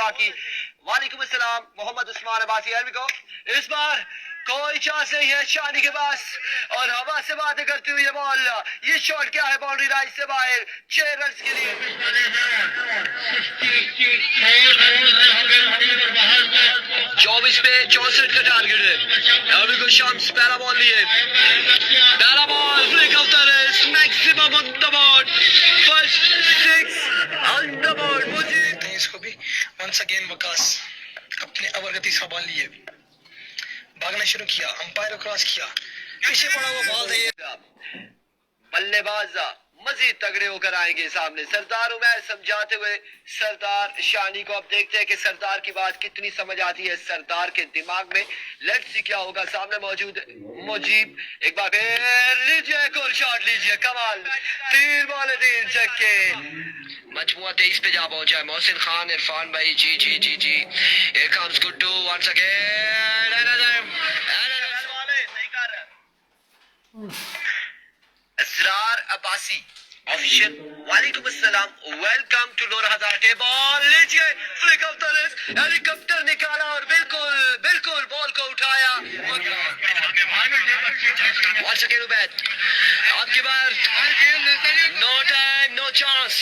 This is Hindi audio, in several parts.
बाकी। वालेकुम अस्सलाम मोहम्मद उस्मान अब्बासी। इस बार कोई चांस नहीं है शानी के पास और हवा से बातें करती हुई ये बॉल, ये शॉट क्या है बाउंड्री लाइन से बाहर 6 रन के लिए। 24 पे 64 का टारगेट है। अभी को शम्स पहला बॉल लिए, पहला ball flick of the race, maximum on the board, first 6 on the board. मुझे इसको भी वंस अगेन वकास अपने ओवर का तीसरा बॉल लिए भागना शुरू किया, अंपायर को क्रॉस किया, पीछे पड़ा हुआ बॉल है। बल्लेबाज मजीद तगड़े होकर आएंगे सामने। सरदार उमैर समझाते हुए सरदार शानी को। अब देखते हैं कि सरदार की बात कितनी समझ आती है सरदार के दिमाग में। लेट्स सी क्या होगा। सामने मौजूद मुजीब, एक बार फिर लीजिए एक और शॉट लीजिए, कमाल 3 बॉल 3 छक्के। मजमुआ 23 पे जा पहुंचा है। मोहसिन खान, इरफान भाई, जी जी जी जी। Here comes Guddu once again. सही कर रहा है असरार अब्बासी ऑफिशियल। वालेकुम अस्सलाम, welcome to Noor Hazare. Ball लीजिए, flick of the wrist, helicopter निकाला और बिल्कुल बिल्कुल बॉल को उठाया। Once again उबैद, अब की बार no time no chance,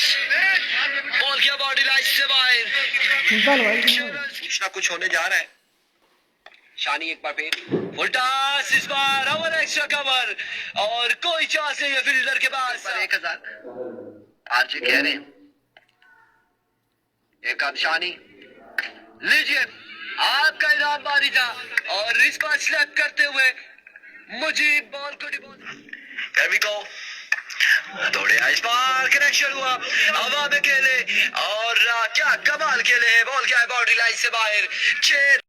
ball किया बॉडी लाइन से बाहर। कुछ ना कुछ होने जा रहा है। शानी एक बार फिर उल्टास, इस बार ओवर एक्स्ट्रा कवर और कोई चांस नहीं है फील्डर के पास। 1000 आरजे कह रहे हैं। एक अब शानी लीजिए, आपका इनाम बारी था और इस बार स्लैप करते हुए मुझे बॉल को दौड़े, इस बार कनेक्शन हुआ, हवा में खेले और क्या कमाल खेले हैं। बॉल क्या है बाउंड्री लाइन से बाहर 6